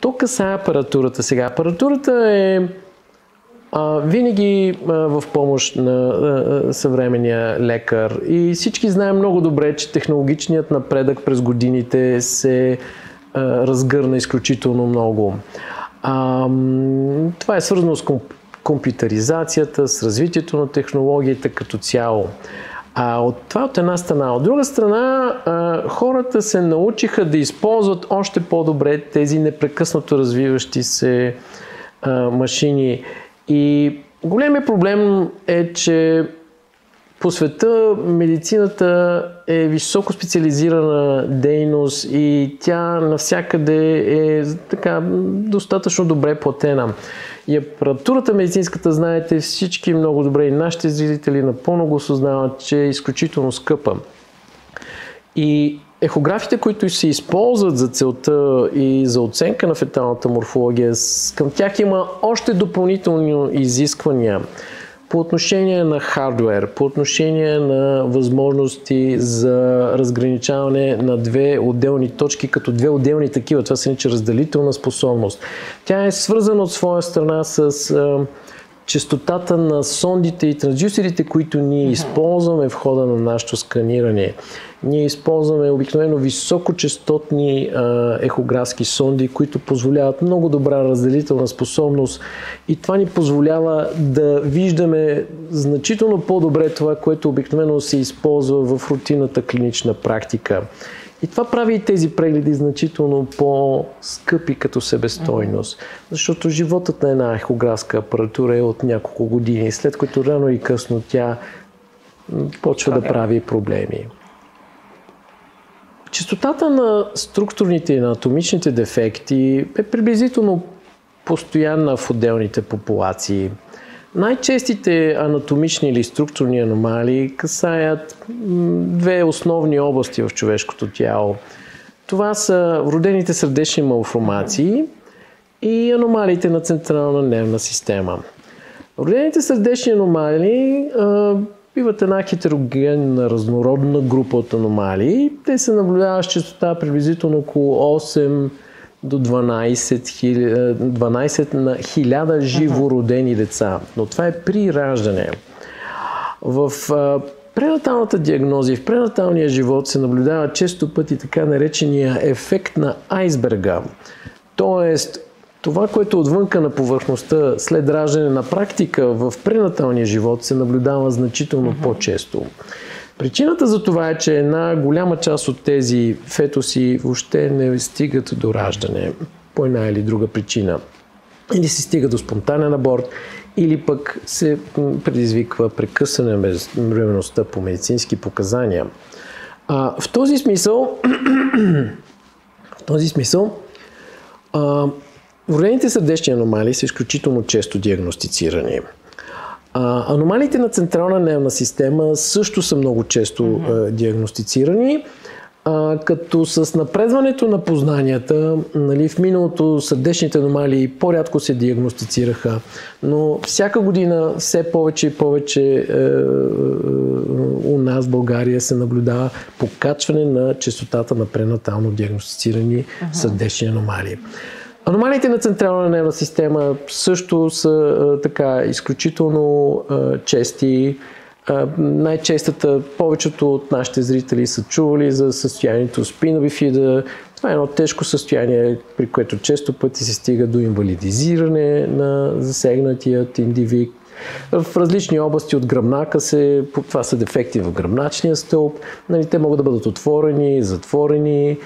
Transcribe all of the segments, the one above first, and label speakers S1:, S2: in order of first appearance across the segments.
S1: Тук касае апаратурата. Сега апаратурата е винаги в помощ на съвременния лекар и всички знаем много добре, че технологичният напредък през годините се разгърна изключително много. Това е свързано с компютъризацията, с развитието на технологията като цяло. Това от една страна. От друга страна, хората се научиха да използват още по-добре тези непрекъснато развиващи се машини. И големият проблем е, че по света медицината е високо специализирана дейност и тя навсякъде е така достатъчно добре платена. И апаратурата медицинската, знаете, всички много добре и нашите зрители напълно го осъзнават, че е изключително скъпа. И ехографите, които се използват за целта и за оценка на феталната морфология, към тях има още допълнителни изисквания по отношение на хардуер, по отношение на възможности за разграничаване на две отделни точки, като две отделни такива. Това се нарича разделителна способност. Тя е свързана от своя страна с честотата на сондите и трансдюсерите, които ние използваме в хода на нашето сканиране. Ние използваме обикновено високочестотни ехографски сонди, които позволяват много добра разделителна способност и това ни позволява да виждаме значително по-добре това, което обикновено се използва в рутинната клинична практика. И това прави и тези прегледи значително по-скъпи като себестойност, защото животът на една ехографска апаратура е от няколко години, след което рано и късно тя почва да прави проблеми. Честотата на структурните и анатомичните дефекти е приблизително постоянна в отделните популации. Най-честите анатомични или структурни аномалии касаят две основни области в човешкото тяло. Това са вродените сърдечни малформации и аномалиите на централна нервна система. Вродените сърдечни аномалии биват една хетерогенна, разнородна група от аномалии. Те се наблюдават с честота приблизително около 8 до 12 на 1000 живородени деца. Но това е при раждане. В пренаталната диагноза и в пренаталния живот се наблюдава често пъти така наречения ефект на айсберга. Тоест, това, което отвънка на повърхността след раждане на практика в пренаталния живот се наблюдава значително по-често. Причината за това е, че една голяма част от тези фетуси въобще не стигат до раждане по една или друга причина. Или се стига до спонтанен аборт, или пък се предизвиква прекъсване на бременността по медицински показания. В този смисъл вродените сърдечни аномалии са изключително често диагностицирани. Аномалиите на централна нервна система също са много често диагностицирани, като с напредването на познанията, в миналото сърдечните аномалии по-рядко се диагностицираха, но всяка година все повече и повече у нас в България се наблюдава покачване на честотата на пренатално диагностицирани сърдечни аномалии. Аномалиите на централна нервна система също са изключително чести. Най-честата, повечето от нашите зрители са чували за състоянието спина бифида. Това е едно тежко състояние, при което често пъти се стига до инвалидизиране на засегнатият индивид. В различни области от гръбнака това са дефекти в гръбначния стълб. Те могат да бъдат отворени, затворени.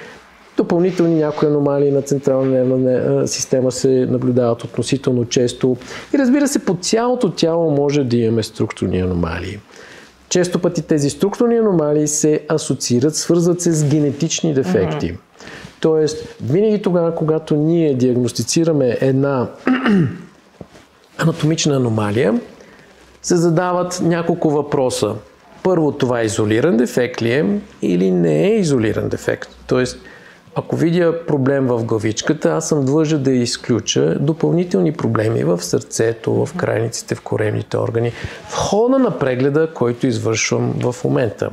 S1: Допълнителни някои аномалии на централна нервна система се наблюдават относително често. И разбира се, по цялото тяло може да имаме структурни аномалии. Често пъти тези структурни аномалии се асоциират, свързват се с генетични дефекти. Тоест, винаги тогава, когато ние диагностицираме една анатомична аномалия, се задават няколко въпроса. Първо, това изолиран дефект ли е или не е изолиран дефект? Тоест, ако видя проблем в главичката, аз съм длъжен да изключа допълнителни проблеми в сърцето, в крайниците, в коремните органи, в хода на прегледа, който извършвам в момента.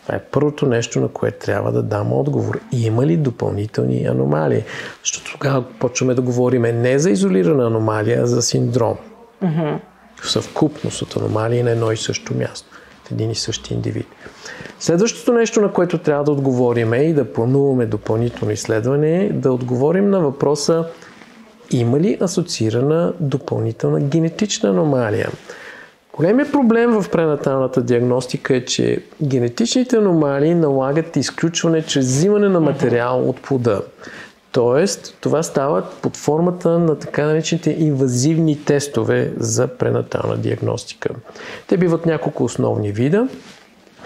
S1: Това е първото нещо, на което трябва да дам отговор. Има ли допълнителни аномалии? Защото тогава почваме да говорим не за изолирана аномалия, а за синдром. Съвкупност от аномалии на едно и също място. В един и същи индивид. Следващото нещо, на което трябва да отговорим и да плануваме допълнително изследване, е да отговорим на въпроса: има ли асоциирана допълнителна генетична аномалия? Големият проблем в пренаталната диагностика е, че генетичните аномалии налагат изключване чрез взимане на материал от плода. Тоест, това става под формата на така наречените инвазивни тестове за пренатална диагностика. Те биват няколко основни вида,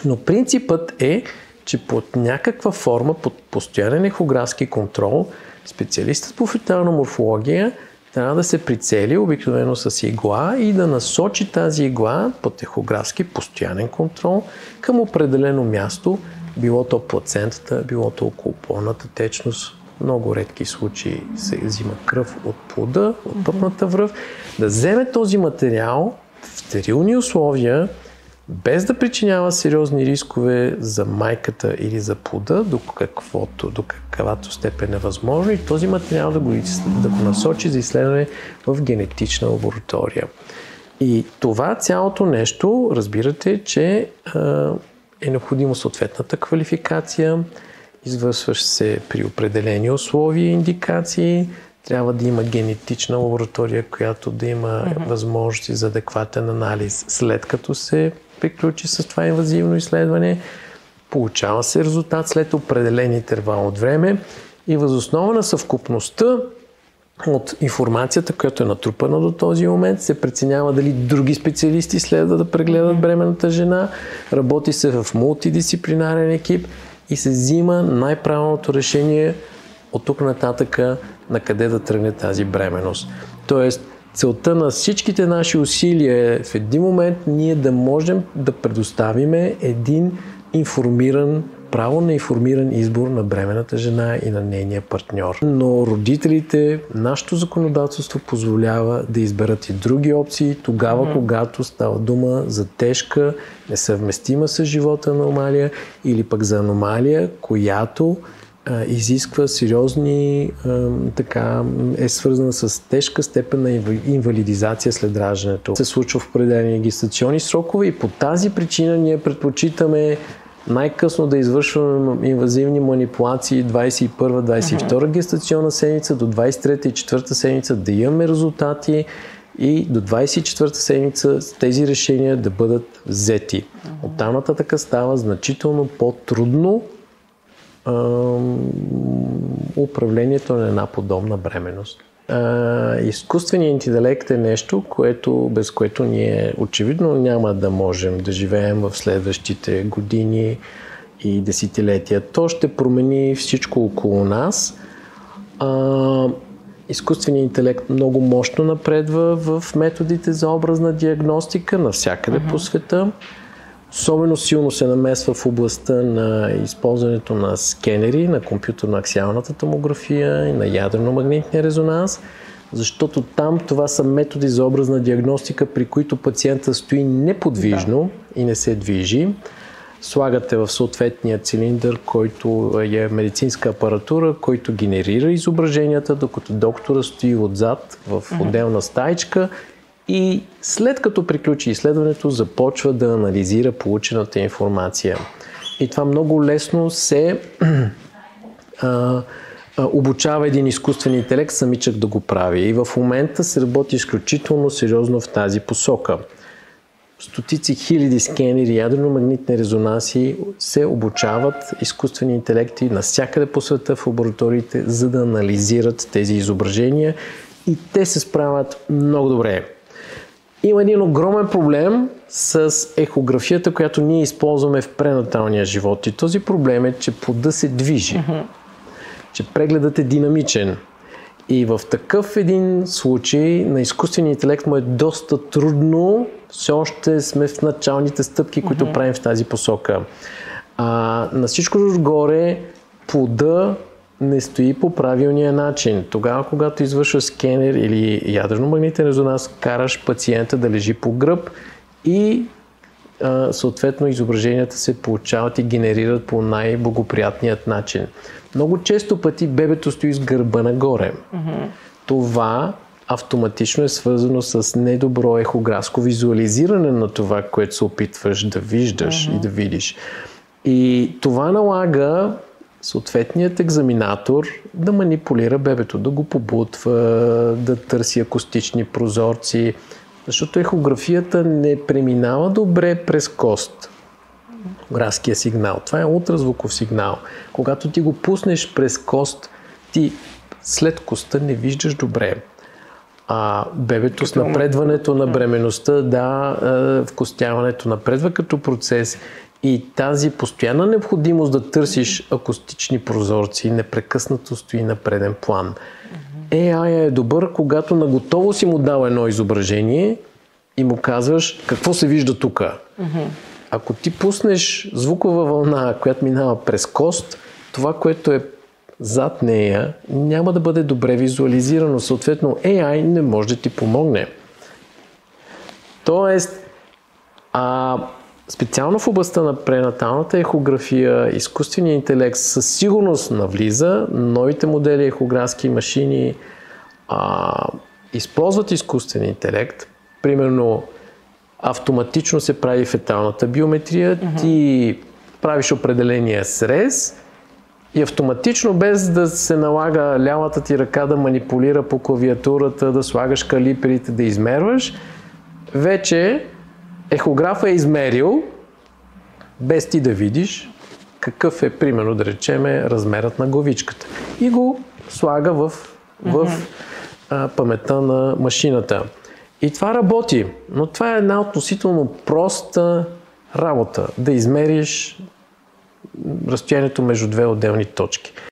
S1: но принципът е, че под някаква форма, под постоянен ехографски контрол, специалистът по фетална морфология трябва да се прицели обикновено с игла и да насочи тази игла под ехографски постоянен контрол към определено място, било то плацентата, било то около плодната течност. В много редки случаи се взима кръв от плода, от пъпната връв, да вземе този материал в стерилни условия, без да причинява сериозни рискове за майката или за плода, до каквато степен е възможно, и този материал да го насочи за изследване в генетична лаборатория. И това цялото нещо, разбирате, че е необходимо съответната квалификация, извършва се при определени условия и индикации, трябва да има генетична лаборатория, която да има възможности за адекватен анализ. След като се приключи с това инвазивно изследване, получава се резултат след определен интервал от време и въз основа на съвкупността от информацията, която е натрупана до този момент, се преценява дали други специалисти следва да прегледат бременната жена, работи се в мултидисциплинарен екип и се взима най-правилното решение от тук нататъка на къде да тръгне тази бременност. Тоест, целта на всичките наши усилия е в един момент ние да можем да предоставиме един право на информиран избор на бременната жена и на нейния партньор. Но родителите, нашето законодателство позволява да изберат и други опции тогава, когато става дума за тежка, несъвместима с живота аномалия или пък за аномалия, която изисква сериозни, е свързана с тежка степен на инвалидизация след раждането. Се случва в определени гестационни срокове и по тази причина ние предпочитаме най-късно да извършваме инвазивни манипулации 21-22 гестационна седмица, до 23-та и 4-та седмица да имаме резултати и до 24-та седмица тези решения да бъдат взети. Оттам нататък става значително по-трудно управлението на една подобна бременност. Изкуственият интелект е нещо, без което ние очевидно няма да можем да живеем в следващите години и десетилетия. То ще промени всичко около нас. Изкуственият интелект много мощно напредва в методите за образна диагностика навсякъде по света. Особено силно се намесва в областта на използването на скенери, на компютърно-аксиалната томография и на ядрено-магнитния резонанс, защото там това са методи за образна диагностика, при които пациента стои неподвижно и не се движи. Слагате в съответния цилиндър, който е медицинска апаратура, който генерира изображенията, докато доктора стои отзад в отделна стаичка и след като приключи изследването, започва да анализира получената информация. И това много лесно се обучава един изкуствен интелект самичък да го прави. И в момента се работи изключително сериозно в тази посока. Стотици хиляди скенери, ядрено-магнитни резонанси се обучават изкуствени интелекти навсякъде по света в лабораториите, за да анализират тези изображения и те се справят много добре. Има един огромен проблем с ехографията, която ние използваме в пренаталния живот. И този проблем е, че плода се движи, че прегледът е динамичен. И в такъв един случай на изкуствения интелект му е доста трудно. Все още сме в началните стъпки, които правим в тази посока. На всичко отгоре плода не стои по правилния начин. Тогава, когато извършваш скенер или ядрено-магнитен резонанс, караш пациента да лежи по гръб и съответно изображенията се получават и генерират по най-благоприятният начин. Много често пъти бебето стои с гърба нагоре. Това автоматично е свързано с недобро ехографско визуализиране на това, което се опитваш да виждаш и да видиш. И това налага съответният екзаменатор да манипулира бебето, да го побутва, да търси акустични прозорци, защото ехографията не преминава добре през кост. Ехографския сигнал. Това е ултразвуков сигнал. Когато ти го пуснеш през кост, ти след коста не виждаш добре. Бебето с напредването на бременността, вкостяването напредва като процес и тази постоянна необходимост да търсиш акустични прозорци непрекъснато стои на преден план. AI е добър, когато наготово си му дал едно изображение и му казваш какво се вижда тук. Ако ти пуснеш звукова вълна, която минава през кост, това, което е зад нея, няма да бъде добре визуализирано. Съответно, AI не може да ти помогне. Тоест, специално в областта на пренаталната ехография, изкуственият интелект със сигурност навлиза. Новите модели ехографски машини използват изкуствен интелект. Примерно, автоматично се прави феталната биометрия, ти правиш определения срез и автоматично, без да се налага лявата ти ръка да манипулира по клавиатурата, да слагаш калибрите, да измерваш, вече ехографът е измерил, без ти да видиш какъв е, примерно да речеме, размерът на главичката. И го слага в паметта на машината. И това работи, но това е една относително проста работа, да измериш разстоянието между две отделни точки.